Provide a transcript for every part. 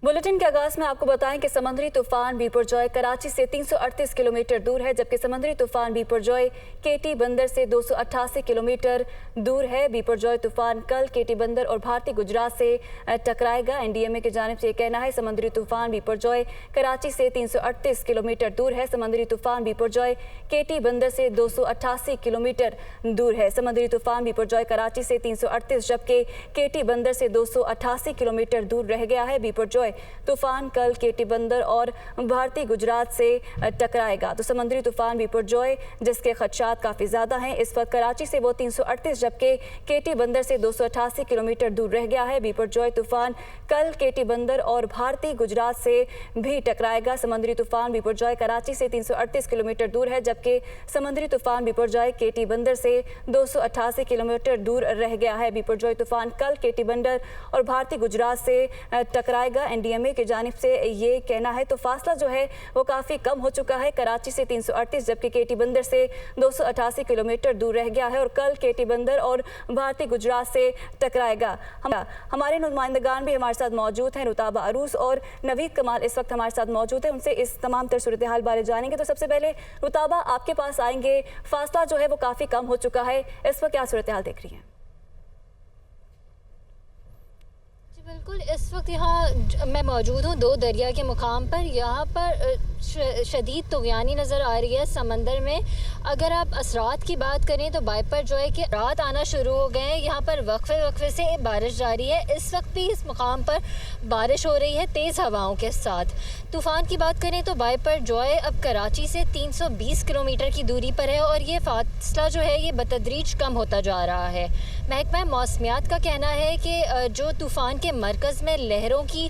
Bulletin के आगाज में आपको बताएं कि समुद्री तूफान बिपरजॉय कराची से 338 किलोमीटर दूर है, जबकि समुद्री तूफान बिपरजॉय केटी बंदर से 288 किलोमीटर दूर है। बिपरजॉय तूफान कल केटी बंदर और भारतीय गुजरात से टकराएगा। एनडीएमए की जानिब से कहना है समुद्री तूफान बिपरजॉय कराची से 338 किलोमीटर दूर है। समुद्री तूफान बिपरजॉय केटी बंदर से 288 किलोमीटर दूर है। समुद्री तूफान बिपरजॉय कराची से 338 जबकि केटी बंदर से 288 किलोमीटर दूर रह गया है। बिपरजॉय तूफान कल केटी बंदर और भारतीय गुजरात से टकराएगा। तो समुद्री तूफान बिपरजॉय जिसके खदशात काफ़ी ज़्यादा हैं, इस वक्त कराची से वो 338 जबकि केटी बंदर से 288 किलोमीटर दूर रह गया है। बिपरजॉय तूफान कल केटी बंदर और भारतीय गुजरात से भी टकराएगा। समुद्री तूफान बिपरजॉय कराची से 338 किलोमीटर दूर है, जबकि समुद्री तूफान बिपरजॉय केटी बंदर से 288 किलोमीटर दूर रह गया है। बिपरजॉय तूफान कल केटी बंदर और भारतीय गुजरात से टकराएगा। एनडीएमए की जानिब से ये कहना है। तो फासला जो है वो काफ़ी कम हो चुका है। कराची से 338 जबकि केटी बंदर से 288 किलोमीटर दूर रह गया है और कल केटी बंदर और भारतीय गुजरात से टकराएगा। हमारे नुमाइंदगान भी हमारे साथ मौजूद हैं। रुताबा अरूस और नवीद कमाल इस वक्त हमारे साथ मौजूद हैं। उनसे इस तमाम तर सूरत हाल बारे जानेंगे। तो सबसे पहले रुताबा आपके पास आएंगे। फासला जो है वो काफ़ी कम हो चुका है, इस वक्त क्या सूरत हाल देख रही हैं? बिल्कुल, इस वक्त यहाँ मैं मौजूद हूँ दो दरिया के मुकाम पर। यहाँ पर शदीद तुग़यानी नज़र आ रही है समंदर में। अगर आप असरात की बात करें तो बाइपर जो है कि रात आना शुरू हो गए हैं। यहाँ पर वक्फे से बारिश जारी है। इस वक्त भी इस मुकाम पर बारिश हो रही है तेज़ हवाओं के साथ। तूफ़ान की बात करें तो बाइपर जॉय अब कराची से 320 किलोमीटर की दूरी पर है और ये फासला जो है ये बतदरीज कम होता जा रहा है। महकमा मौसमियात का कहना है कि जो तूफ़ान के मरकज़ में लहरों की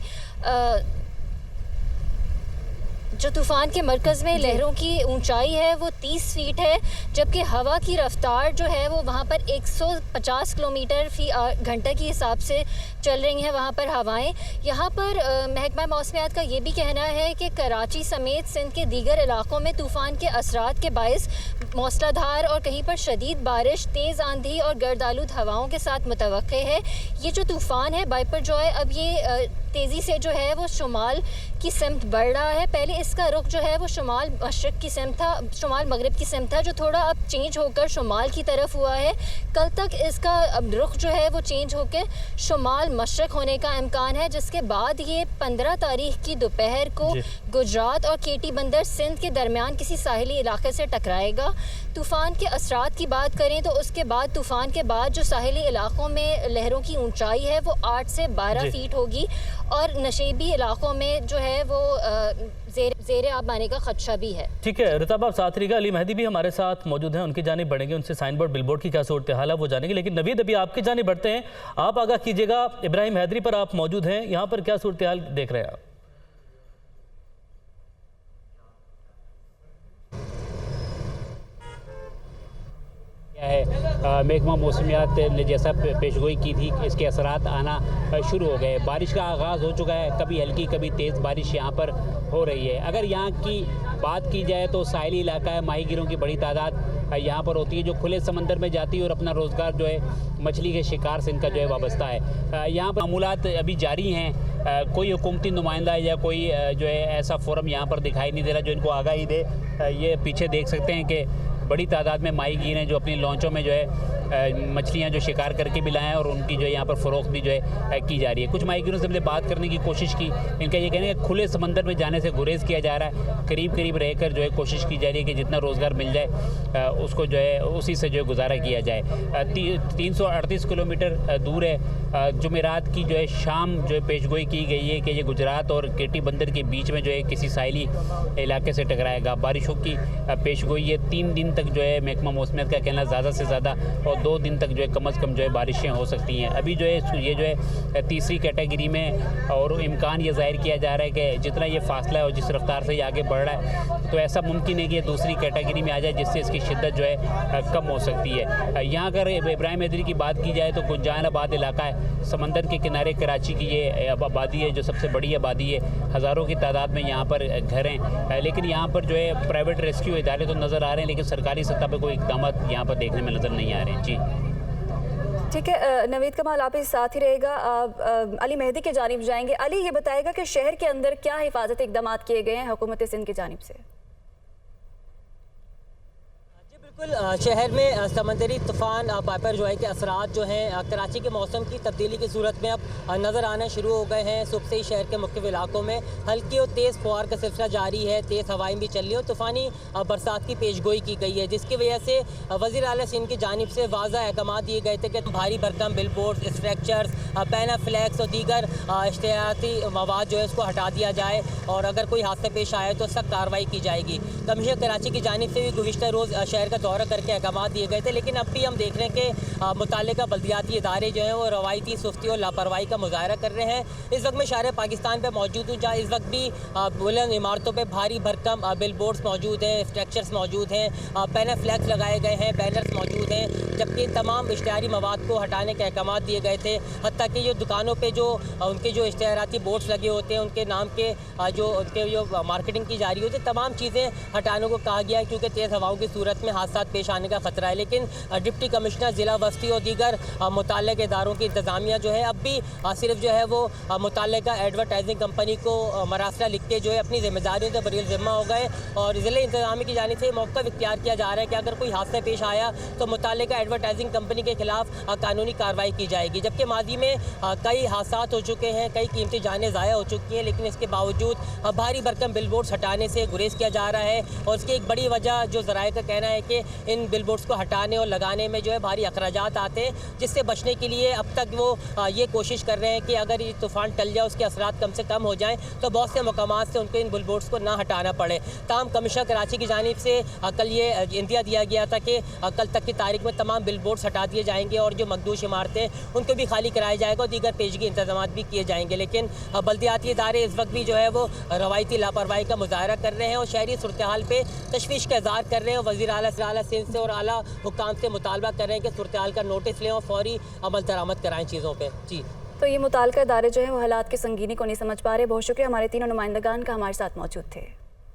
लहरों की ऊंचाई है वो 30 फीट है, जबकि हवा की रफ्तार जो है वो वहाँ पर 150 किलोमीटर फी घंटे के हिसाब से चल रही हैं वहाँ पर हवाएं। यहाँ पर महकमा मौसमियात का ये भी कहना है कि कराची समेत सिंध के दीगर इलाकों में तूफ़ान के असरात के बायस मौसलाधार और कहीं पर शदीद बारिश, तेज़ आंधी और गर्दालूद हवाओं के साथ मुतवक्के है। ये जो तूफ़ान है बाइपर जॉय अब ये तेज़ी से जो है वो शुमाल की सिमत बढ़ रहा है। पहले इसका रुख जो है वो शुमाल मशरक़ की सिमत था, शुमाल मगरिब की सिमत था, जो थोड़ा अब चेंज होकर शुमाल की तरफ हुआ है। कल तक इसका अब रुख जो है वो चेंज होकर शुमाल मशरक़ होने का इम्कान है, जिसके बाद ये 15 तारीख की दोपहर को गुजरात और केटी बंदर सिंध के दरमियान किसी साहिली इलाके से टकराएगा। तूफ़ान के असरात की बात करें तो उसके बाद तूफ़ान के बाद जो साहिली इलाकों में लहरों की ऊंचाई है वो 8 से 12 फीट होगी और नशेबी इलाकों में जो है वो ज़ेरे आब आने का खदशा भी है। ठीक है रुताबा, आप साथ रहिएगा। अली मेहदी भी हमारे साथ मौजूद हैं, उनकी जानिब बढ़ेंगे, उनसे साइन बोर्ड बिलबोर्ड की क्या सूरत हाल है वो जानेंगे। लेकिन नवीद अभी आपकी जानिब बढ़ते हैं, आप आगाह कीजिएगा। इब्राहिम हैदरी पर आप मौजूद हैं, यहाँ पर क्या सूरत हाल देख रहे हैं आप? महकमा मौसमियात ने जैसा पेशगोई की थी इसके असरात आना शुरू हो गए। बारिश का आगाज़ हो चुका है, कभी हल्की कभी तेज़ बारिश यहाँ पर हो रही है। अगर यहाँ की बात की जाए तो साहिली इलाका है, माहीगिरों की बड़ी तादाद यहाँ पर होती है जो खुले समंदर में जाती है और अपना रोज़गार जो है मछली के शिकार से इनका जो है वाबस्ता है। यहाँ पर मामूलात अभी जारी हैं। कोई हुकूमती नुमाइंदा या कोई जो है ऐसा फोरम यहाँ पर दिखाई नहीं दे रहा जो इनको आगाही दे। ये पीछे देख सकते हैं कि बड़ी तादाद में माहीगीर हैं जो अपनी लॉन्चों में जो है मछलियां जो शिकार करके भी लाए हैं और उनकी जो है यहाँ पर फ़रोख्त भी जो है की जा रही है। कुछ माहीगीरों से हमने बात करने की कोशिश की, इनका ये कहना है कि खुले समंदर में जाने से गुरेज किया जा रहा है। करीब करीब रहकर जो है कोशिश की जा रही है कि जितना रोज़गार मिल जाए उसको जो है उसी से जो है गुजारा किया जाए। 338 किलोमीटर दूर है। जुमेरात की जो है शाम जो है पेशगोई की गई है कि ये गुजरात और केटी बंदर के बीच में जो है किसी साहिली इलाके से टकराएगा। बारिशों की पेशगोई है। 3 दिन तक जो है महकमा मौसमियात का कहना ज़्यादा से ज़्यादा और 2 दिन तक जो है कम से कम जो है बारिशें हो सकती हैं। अभी जो है ये जो है तीसरी कैटेगरी में और इम्कान ये जाहिर किया जा रहा है कि जितना ये फासला है और जिस रफ्तार से ये आगे बढ़ रहा है तो ऐसा मुमकिन है कि ये दूसरी कैटेगरी में आ जाए जिससे इसकी शिद्दत जो है कम हो सकती है। यहाँ अगर इब्राहिम हैदरी की बात की जाए तो गुंजानाबाद इलाका है, समंदर के किनारे कराची की ये आबादी है जो सबसे बड़ी आबादी है। हज़ारों की तादाद में यहाँ पर घर हैं, लेकिन यहाँ पर जो है प्राइवेट रेस्क्यू इदारे तो नज़र आ रहे हैं लेकिन सरकारी सतह पर कोई इक़दाम यहाँ पर देखने में नज़र नहीं आ रहे हैं। जी ठीक है, नवीद कमाल आप इस साथ ही रहेगा। अली मेहदी की जानिब जाएंगे। अली, ये बताएगा कि शहर के अंदर क्या हिफाजती इकदाम किए गए हैं हुकूमत सिंध की जानिब से? बिल्कुल, शहर में समंदरी तूफ़ान पाइपर जो है के असरात जो हैं कराची के मौसम की तब्दीली की सूरत में अब नज़र आना शुरू हो गए हैं। सुबह से ही शहर के मुख्तलिफ इलाकों में हल्की और तेज़ फुहार का सिलसिला जारी है। तेज़ हवाएं भी चल रही हैं और तूफ़ानी बरसात की पेशगोई की गई है, जिसकी वजह से वज़ीर आला सिंध की जानिब से वाज़ा अहकाम दिए गए थे कि भारी भरकम बिलबोर्ड, स्ट्रक्चर्स, पैनाफ्लैक्स और दीगर इश्तिहाती मवाद जो है उसको हटा दिया जाए और अगर कोई हादसा पेश आए तो सख्त कार्रवाई की जाएगी। कमिश्नर कराची की जानिब से भी गुज़िश्ता रोज़ शहर का दौरा करके अहकाम दिए गए थे, लेकिन अब भी हम देख रहे हैं कि मुताल्लिका बल्दियाती इदारे जो हैं वो रवायती सुस्ती और लापरवाही का मुजाहरा कर रहे हैं। इस वक्त मैं शहर पाकिस्तान पर मौजूद हूँ, जहाँ इस वक्त भी बुलंद इमारतों पर भारी भरकम बिलबोर्ड्स मौजूद हैं, स्ट्रक्चर्स मौजूद हैं, पैनाफ्लैक्स लगाए गए हैं, बैनर्स मौजूद हैं, जबकि इन तमाम इश्तिहारी मवाद को हटाने के अहकाम दिए गए थे। हत्ता कि जो दुकानों पर जो उनके जो इश्तिहाराती बोर्ड्स लगे होते हैं, उनके नाम के जो मार्केटिंग की जा रही होती है, तमाम चीज़ें हटाने को कहा गया है, क्योंकि तेज़ हवाओं की सूरत में हादसा पेश आने का खतरा है। लेकिन डिप्टी कमिश्नर ज़िला वस्ती और दीगर मुताल्लिक़ इदारों की इंतज़ामिया जो है अब भी सिर्फ जो है वो मुताल्लिक़ा एडवर्टाइजिंग कंपनी को मरासला लिख के जो है अपनी जिम्मेदारियों से बरील ज़िम्मा हो गए और ज़िले इंतज़ामिया की जानिब से मौका इख्तियार किया जा रहा है कि अगर कोई हादसा पेश आया तो मुताल्लिक़ा एडवर्टाइजिंग कंपनी के खिलाफ कानूनी कार्रवाई की जाएगी। जबकि माजी में कई हादसा हो चुके हैं, कई कीमती जानें ज़ाया हो चुकी हैं, लेकिन इसके बावजूद भारी भरकम बिलबोर्ड्स हटाने से गुरेज किया जा रहा है। और इसकी एक बड़ी वजह जो ज़राए का कहना है कि इन बिलबोर्ड्स को हटाने और लगाने में जो है भारी अखराजात आते हैं, जिससे बचने के लिए अब तक वो ये कोशिश कर रहे हैं कि अगर ये तूफ़ान टल जाए, उसके असरात कम से कम हो जाएं, तो बहुत से मकामात से उनको इन बिलबोर्ड्स को ना हटाना पड़े। ताहम कमिश्नर कराची की जानिब से कल ये इंदिया दिया गया था कि कल तक की तारीख में तमाम बिलबोर्ड्स हटा दिए जाएंगे और जो मखदूश इमारतें उनको भी खाली कराया जाएगा और दीगर पेशगी इंतजाम भी किए जाएंगे। लेकिन बल्दियाती इदारे इस वक्त भी जो है वो रवायती लापरवाही का मुजाहरा कर रहे हैं और शहरी सूरत हाल पर तशवीश का इज़हार कर रहे हैं। वज़ीर आला सिंध से और आला हुकाम से मुतालबा कर रहे हैं कि सूरत हाल का नोटिस लें और फौरी अमल दरामद कराएं चीज़ों पर। जी, तो ये मुताल्लिका इदारे जो हैं वो हालात की संगीनी को नहीं समझ पा रहे। बहुत शुक्रिया, हमारे तीनों नुमाइंदगान का हमारे साथ मौजूद थे।